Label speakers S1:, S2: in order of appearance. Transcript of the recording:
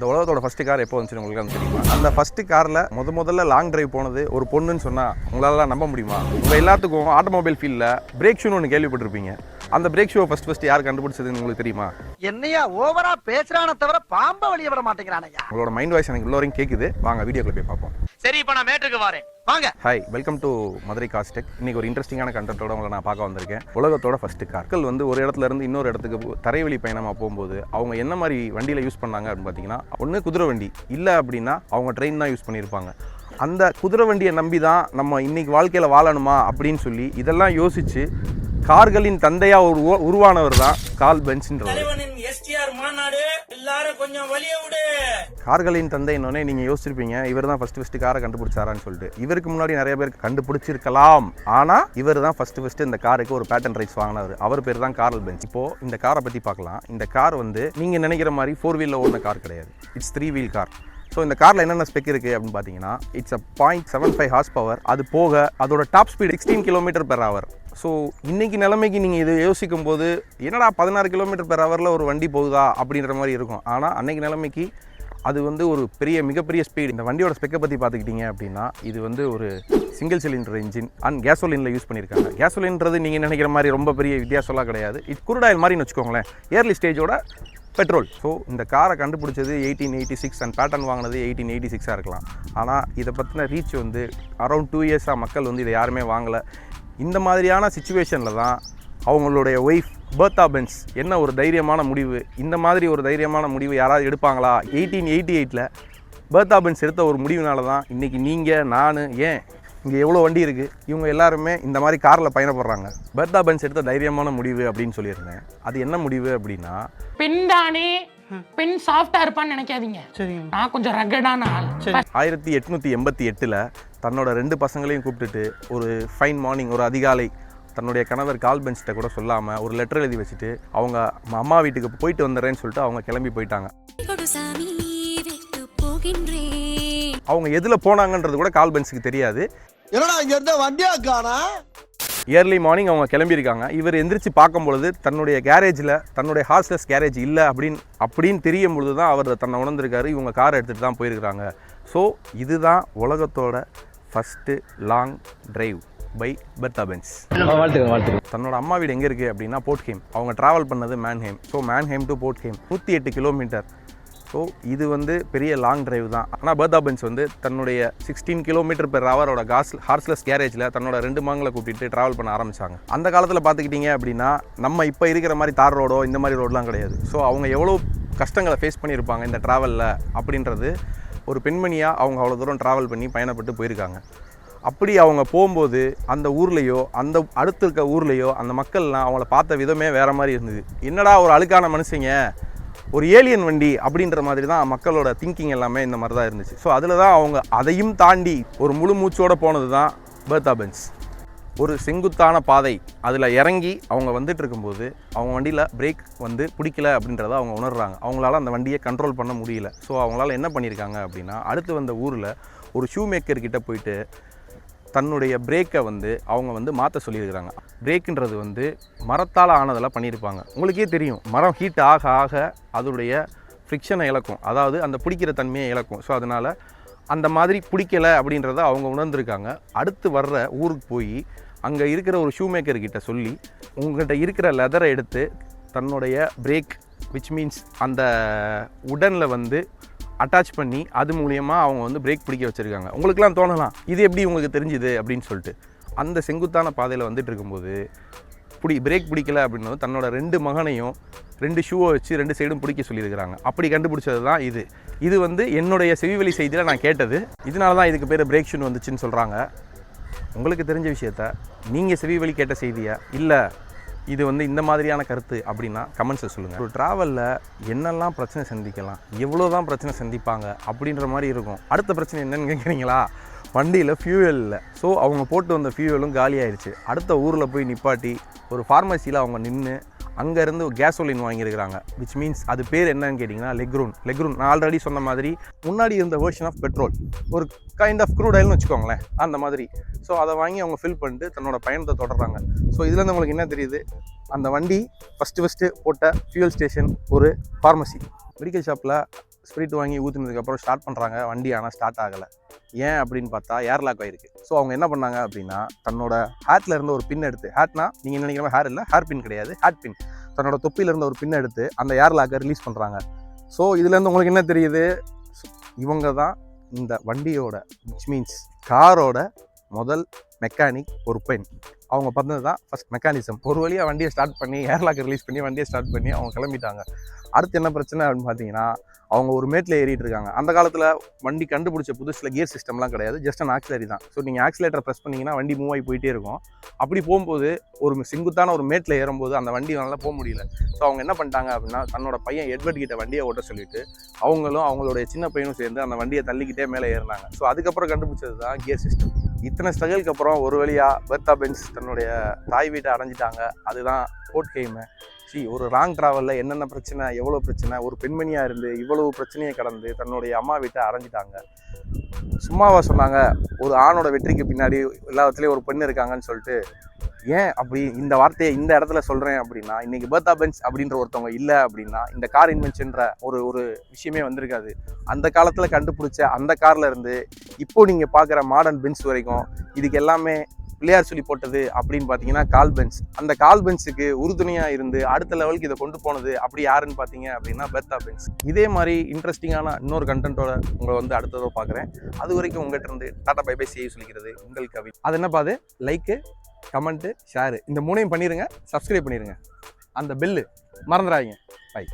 S1: இந்த உலகத்தோட first car எப்போ வந்துச்சு உங்களுக்கு தெரியுமா? அந்த ஃபர்ஸ்ட் காரில் முதல்ல லாங் டிரைவ் போனது ஒரு பொண்ணுன்னு சொன்னால் உங்களால் நம்ப முடியுமா? உங்கள் எல்லாத்துக்கும் ஆட்டோமொபைல் ஃபீல்டில் பிரேக் ஷூன்னு ஒன்று கேள்விப்பட்டிருப்பீங்க. அந்த பிரேக் ஷூவை ஃபர்ஸ்ட் யார் கண்டுபிடிச்சதுன்னு உங்களுக்கு தெரியுமா?
S2: என்னையா ஓவரா பேசுறானே தவிர பாம்ப வெளிய வர மாட்டேங்கிறானயா.
S1: உங்களோட மைண்ட் வாய்ஸ் எனக்கு உள்ளவரையும் கேட்குது. வாங்க வீடியோக்குள்ள போய் பார்ப்போம்.
S2: சரி, இப்போ நான் மேட்ருக்கு வரேன். வாங்க.
S1: Hi, welcome to Madurai cars tech. இன்னைக்கு ஒரு இன்ட்ரெஸ்டிங்கான கண்டென்ட்டோட உங்களை நான் பார்க்க வந்திருக்கேன். உலகத்தோட ஃபர்ஸ்ட் கார்கள் வந்து ஒரு இடத்துல இருந்து இன்னொரு இடத்துக்கு தரைவழி பயணமாக போகும்போது அவங்க என்ன மாதிரி வண்டியில் யூஸ் பண்ணாங்க அப்படின்னு பார்த்தீங்கன்னா, ஒன்று குதிரை வண்டி, இல்லை அப்படின்னா அவங்க ட்ரெயின் தான் யூஸ் பண்ணியிருப்பாங்க. அந்த குதிரை வண்டியை நம்பி தான் நம்ம இன்னைக்கு வாழ்க்கையில் வாழணுமா அப்படின்னு சொல்லி இதெல்லாம் யோசிச்சு கார்களின் தந்தையா உருவானவர் தான் கார்ல் பென்ஸ்ன்றவர். கார்களின் தந்தை என்னன்னே நீங்க யோசிச்சிருப்பீங்க, இவர் தான் ஃபர்ஸ்ட் காரை கண்டுபிடிச்சாரான்னு சொல்லிட்டு. இவருக்கு முன்னாடி நிறைய பேர் கண்டுபிடிச்சிருக்கலாம், ஆனா இவர் தான் ஃபர்ஸ்ட் இந்த காருக்கு ஒரு பேட்டன் ரைட்ஸ் வாங்கினவர். அவர் பேர் தான் கார்ல் பென்ஸ். இப்போ இந்த காரை பத்தி பார்க்கலாம். இந்த கார் வந்து நீங்க நினைக்கிற மாதிரி 4 வீல்ல ஓடுன கார் கிடையாது. It's 3 wheel car. ஸோ இந்த காரில் என்னென்ன ஸ்பெக் இருக்குது அப்படின்னு பார்த்தீங்கன்னா, இட்ஸ் 0.75 ஹார்ஸ் பவர். அது போக அதோட டாப் ஸ்பீட் 16 km/h. ஸோ இன்றைக்கி நிலைமைக்கு நீங்கள் இதை யோசிக்கும் போது என்னடா 16 km/h ஒரு வண்டி போகுதா அப்படின்ற மாதிரி இருக்கும். ஆனால் அன்றைக்கி நிலைமைக்கு அது வந்து ஒரு மிகப்பெரிய ஸ்பீடு. இந்த வண்டியோட ஸ்பெக்கை பற்றி பார்த்துக்கிட்டிங்க அப்படின்னா, இது வந்து ஒரு சிங்கிள் சிலிண்டர் இன்ஜின் அண்ட் கேசோலினில் யூஸ் பண்ணியிருக்காங்க. கேசோலின்றது நீங்கள் நினைக்கிற மாதிரி ரொம்ப பெரிய வித்தியாசம்லாம் கிடையாது. இது குரூட் ஆயில் மாதிரின்னு வச்சுக்கோங்களேன், ஏர்லி ஸ்டேஜோட பெட்ரோல். ஸோ இந்த காரை கண்டுபிடிச்சது 1886 அண்ட் பேட்டன் வாங்கினது 1886 இருக்கலாம். ஆனால் இதை பற்றின ரீச் வந்து அரௌண்ட் 2 இயர்ஸாக மக்கள் வந்து இதை யாருமே வாங்கலை. இந்த மாதிரியான சிச்சுவேஷனில் தான் அவங்களுடைய ஒய்ஃப் பெர்த்தா பென்ஸ் என்ன ஒரு தைரியமான முடிவு, இந்த மாதிரி ஒரு தைரியமான முடிவு யாராவது எடுப்பாங்களா? 1888 பெர்த்தா பென்ஸ் எடுத்த ஒரு முடிவுனால தான் இன்றைக்கி நீங்கள், நான், ஏன் இங்கே எவ்வளோ வண்டி இருக்குது, இவங்க எல்லாருமே இந்த மாதிரி காரில் பயணப்படுறாங்க. பெர்த்தா பென்ஸ் எடுத்த தைரியமான முடிவு அப்படின்னு சொல்லியிருந்தேன். அது என்ன முடிவு அப்படின்னா,
S3: பெண் தானே, பெண் சாஃப்டா இருப்பான்னு நினைக்காதீங்க. நான் கொஞ்சம் ரகடான ஆள்.
S1: 1888 தன்னோட 2 பசங்களையும் கூப்பிட்டுட்டு ஒரு ஃபைன் மார்னிங், ஒரு அதிகாலை, தன்னுடைய கணவர் கார்ல் பென்ஸ்கிட்ட கூட சொல்லாமல் ஒரு லெட்டர் எழுதி வச்சுட்டு அவங்க அம்மா வீட்டுக்கு போயிட்டு வந்துடுறேன்னு சொல்லிட்டு அவங்க கிளம்பி போயிட்டாங்க. அவங்க எதில் போனாங்கன்றது கூட கார்ல் பென்ஸுக்கு தெரியாது. இயர்லி மார்னிங் அவங்க கிளம்பியிருக்காங்க. இவர் எந்திரிச்சு பார்க்கும்பொழுது தன்னுடைய கேரேஜில் தன்னுடைய ஹார்ஸ்லெஸ் கேரேஜ் இல்லை அப்படின்னு தெரியும் பொழுது தான் அவர் தன்னை உணர்ந்திருக்காரு. இவங்க காரை எடுத்துகிட்டு தான் போயிருக்கிறாங்க. ஸோ இதுதான் உலகத்தோட first long drive by Bertha Benz. தன்னோட அம்மா வீடு எங்கே இருக்குது அப்படின்னா போர்ட்ஹேம். அவங்க ட்ராவல் பண்ணது Mannheim. So Mannheim to Pforzheim 108 kilometre. So இது வந்து பெரிய லாங் டிரைவ் தான். ஆனால் பெர்த்தா பென்ஸ் வந்து தன்னுடைய 16 km/h ஹார்ஸ்லெஸ் கேரேஜில் தன்னோட 2 மகங்களை கூட்டிகிட்டு ட்ராவல் பண்ண ஆரம்பித்தாங்க. அந்த காலத்தில் பார்த்துக்கிட்டிங்க அப்படின்னா நம்ம இப்போ இருக்கிற மாதிரி தார் ரோடோ இந்த மாதிரி ரோடெலாம் கிடையாது. ஸோ அவங்க எவ்வளோ கஷ்டங்களை ஃபேஸ் பண்ணியிருப்பாங்க இந்த ட்ராவலில் அப்படின்றது ஒரு பெண்மணியாக அவங்க அவ்வளோ தூரம் ட்ராவல் பண்ணி பயணப்பட்டு போயிருக்காங்க. அப்படி அவங்க போகும்போது அந்த ஊர்லேயோ அந்த அடுத்து இருக்க ஊர்லேயோ அந்த மக்கள்லாம் அவங்கள பார்த்த விதமே வேறு மாதிரி இருந்தது. என்னடா ஒரு அழுக்கான மனுஷங்க, ஒரு ஏலியன் வண்டி அப்படின்ற மாதிரி தான் மக்களோட திங்கிங் எல்லாமே இந்த மாதிரி தான் இருந்துச்சு. ஸோ அதில் தான் அவங்க அதையும் தாண்டி ஒரு முழு மூச்சோடு போனது தான் பெர்த்தா பென்ஸ். ஒரு செங்குத்தான பாதை, அதில் இறங்கி அவங்க வந்துட்டு இருக்கும்போது அவங்க வண்டியில் பிரேக் வந்து பிடிக்கல அப்படின்றத அவங்க உணர்றாங்க. அவங்களால அந்த வண்டியை கண்ட்ரோல் பண்ண முடியல. ஸோ அவங்களால என்ன பண்ணியிருக்காங்க அப்படின்னா, அடுத்து வந்த ஊரில் ஒரு ஷூ மேக்கர்கிட்ட போயிட்டு தன்னுடைய பிரேக்கை வந்து அவங்க வந்து மாற்ற சொல்லியிருக்கிறாங்க. பிரேக்குன்றது வந்து மரத்தால் ஆனதெல்லாம் பண்ணியிருப்பாங்க. உங்களுக்கே தெரியும், மரம் ஹீட் ஆக ஆக அதோடைய ஃப்ரிக்ஷனை இழக்கும், அதாவது அந்த பிடிக்கிற தன்மையை இழக்கும். ஸோ அதனால் அந்த மாதிரி பிடிக்கலை அப்படின்றத அவங்க உணர்ந்திருக்காங்க. அடுத்து வர்ற ஊருக்கு போய் அங்கே இருக்கிற ஒரு ஷூ மேக்கர்கிட்ட சொல்லி உங்கள்கிட்ட இருக்கிற லெதரை எடுத்து தன்னுடைய பிரேக் விச் மீன்ஸ் அந்த உடனில் வந்து அட்டாச் பண்ணி அது மூலியமாக அவங்க வந்து பிரேக் பிடிக்க வச்சுருக்காங்க. உங்களுக்குலாம் தோணலாம், இது எப்படி உங்களுக்கு தெரிஞ்சுது அப்படின்னு சொல்லிட்டு. அந்த செங்குத்தான பாதையில் வந்துட்டு இருக்கும்போது பிரேக் பிடிக்கல அப்படின்னு தன்னோட 2 மகனையும் 2 ஷூவை வச்சு 2 சைடும் பிடிக்க சொல்லியிருக்கிறாங்க. அப்படி கண்டுபிடிச்சது தான் இது. இது வந்து என்னுடைய செவிவழி செய்தியில் நான் கேட்டது. இதனால தான் இதுக்கு பேர் பிரேக் ஷூன்னு வந்துச்சுன்னு சொல்கிறாங்க. உங்களுக்கு தெரிஞ்ச விஷயத்த நீங்கள் செவிவழி கேட்ட செய்தியா இல்லை இது வந்து இந்த மாதிரியான கருத்து அப்படின்னா கமெண்ட்ஸை சொல்லுங்கள். ஒரு ட்ராவலில் என்னெல்லாம் பிரச்சனை சந்திக்கலாம், எவ்வளோ தான் பிரச்சனை சந்திப்பாங்க அப்படின்ற மாதிரி இருக்கும். அடுத்த பிரச்சனை என்னன்னு கேட்குறீங்களா? வண்டியில் ஃபியூவல் இல்லை. ஸோ அவங்க போட்டு வந்த ஃபியூவலும் காலி ஆயிடுச்சு. அடுத்த ஊரில் போய் நிப்பாட்டி ஒரு ஃபார்மசியில் அவங்க நின்று அங்கேருந்து கேசோலின் வாங்கியிருக்கிறாங்க. விச் மீன்ஸ் அது பேர் என்னன்னு கேட்டிங்கன்னா லெக்ரூன். நான் ஆல்ரெடி சொன்ன மாதிரி முன்னாடி இருந்த வெர்ஷன் ஆஃப் பெட்ரோல், ஒரு கைண்ட் ஆஃப் க்ரூட் ஆயில்னு வச்சுக்கோங்களேன், அந்த மாதிரி. ஸோ அதை வாங்கி அவங்க ஃபில் பண்ணிட்டு தன்னோட பயணத்தை தொடர்றாங்க. ஸோ இதுலேருந்து உங்களுக்கு என்ன தெரியுது, அந்த வண்டி ஃபஸ்ட்டு போட்ட ஃபியூல் ஸ்டேஷன் ஒரு ஃபார்மசி. மெடிக்கல் ஷாப்பில் ஸ்பிரிட் வாங்கி ஊற்றுனதுக்கப்புறம் ஸ்டார்ட் பண்ணுறாங்க, வண்டி ஆனால் ஸ்டார்ட் ஆகலை. ஏன் அப்படின்னு பார்த்தா ஏர் லாக் ஆகிருக்கு. ஸோ அவங்க என்ன பண்ணாங்க அப்படின்னா தன்னோட ஹேட்டில் இருந்த ஒரு பின் எடுத்து, ஹேட்னா நீங்கள் நினைக்கிற மாதிரி ஹேர் இல்லை, ஹேர் பின் கிடையாது, ஹேட் பின், தன்னோட தொப்பியில் இருந்த ஒரு பின் எடுத்து அந்த ஏர் லாக்கை ரிலீஸ் பண்ணுறாங்க. ஸோ இதுலேருந்து உங்களுக்கு என்ன தெரியுது, இவங்க தான் இந்த வண்டியோட விச் மீன்ஸ் காரோட முதல் மெக்கானிக் ஒரு பெண். அவங்க பண்ணது தான் ஃபஸ்ட் மெக்கானிசம். ஒரு வழியாக வண்டியை ஸ்டார்ட் பண்ணி ஏர்லாக் ரிலீஸ் பண்ணி வண்டியை ஸ்டார்ட் பண்ணி அவங்க கிளம்பிட்டாங்க. அடுத்து என்ன பிரச்சனை அப்படின்னு பார்த்தீங்கன்னா அவங்க ஒரு மேட்டில் ஏறிட்டு இருக்காங்க. அந்த காலத்தில் வண்டி கண்டுபிடிச்ச புதுசில் கியர் சிஸ்டம்லாம் கிடையாது, ஜஸ்ட் அன் ஆக்சிலரி தான். ஸோ நீங்கள் ஆக்சிலேட்டரை ப்ரெஸ் பண்ணிங்கன்னா வண்டி மூவ் ஆகி போயிட்டே இருக்கும். அப்படி போகும்போது ஒரு செங்குத்தான ஒரு மேட்டில் ஏறும்போது அந்த வண்டி நல்லா போக முடியல. ஸோ அவங்க என்ன பண்ணிட்டாங்க அப்படின்னா தன்னோட பையன் எட்வர்ட் கிட்ட வண்டியை ஓட்ட சொல்லிட்டு அவங்களும் அவங்களுடைய சின்ன பையனும் சேர்ந்து அந்த வண்டியை தள்ளிக்கிட்டே மேலே ஏறினாங்க. ஸோ அதுக்கப்புறம் கண்டுபிடிச்சது தான் கியர் சிஸ்டம். இத்தனை ஸ்ட்ரகிளுக்கு அப்புறம் ஒரு வழியாக பெர்த்தா பென்ஸ் தன்னுடைய தாய் வீட்டை அடைஞ்சிட்டாங்க. அதுதான் கோட்கெய்மு. ஒரு லாங் ட்ராவலில் என்னென்ன பிரச்சனை, எவ்வளோ பிரச்சனை, ஒரு பெண்மணியாக இருந்து இவ்வளவு பிரச்சனையை கடந்து தன்னுடைய அம்மா வீட்டை அடைஞ்சிட்டாங்க. சும்மாவா சொன்னாங்க ஒரு ஆணோட வெற்றிக்கு பின்னாடி எல்லாத்துலேயும் ஒரு பெண் இருக்காங்கன்னு சொல்லிட்டு? ஏன் அப்படி இந்த வார்த்தையை இந்த இடத்துல சொல்கிறேன் அப்படின்னா, இன்றைக்கி பெர்த்தா பென்ஸ் அப்படின்ற ஒருத்தவங்க இல்லை அப்படின்னா இந்த கார் இன்வென்ஷன்ற ஒரு விஷயமே வந்திருக்காது. அந்த காலத்தில் கண்டுபிடிச்ச அந்த காரில் இருந்து இப்போ நீங்கள் பார்க்குற மாடர்ன் பென்ஸ் வரைக்கும் இதுக்கு எல்லாமே பிள்ளையார் சொல்லி போட்டது அப்படின்னு பார்த்தீங்கன்னா கால் பென்ஸ். அந்த கால் பென்ஸுக்கு உறுதுணையாக இருந்து அடுத்த லெவலுக்கு இதை கொண்டு போனது அப்படி யாருன்னு பார்த்தீங்க அப்படின்னா பெர்த்தா பென்ஸ். இதே மாதிரி இன்ட்ரெஸ்டிங்கான இன்னொரு கண்டென்ட்டோட உங்களை வந்து அடுத்ததோ பார்க்குறேன். அது வரைக்கும் உங்கள்கிட்ட இருந்து டாடா பை பை செய்ய சொல்லிக்கிறது உங்கள் கவி. அது என்னப்பா, அது லைக்கு, கமெண்ட்டு, ஷேரு, இந்த 3ஐயும் பண்ணிடுங்க. சப்ஸ்கிரைப் பண்ணிடுங்க. அந்த பெல்லு மறந்துடாதீங்க. பை.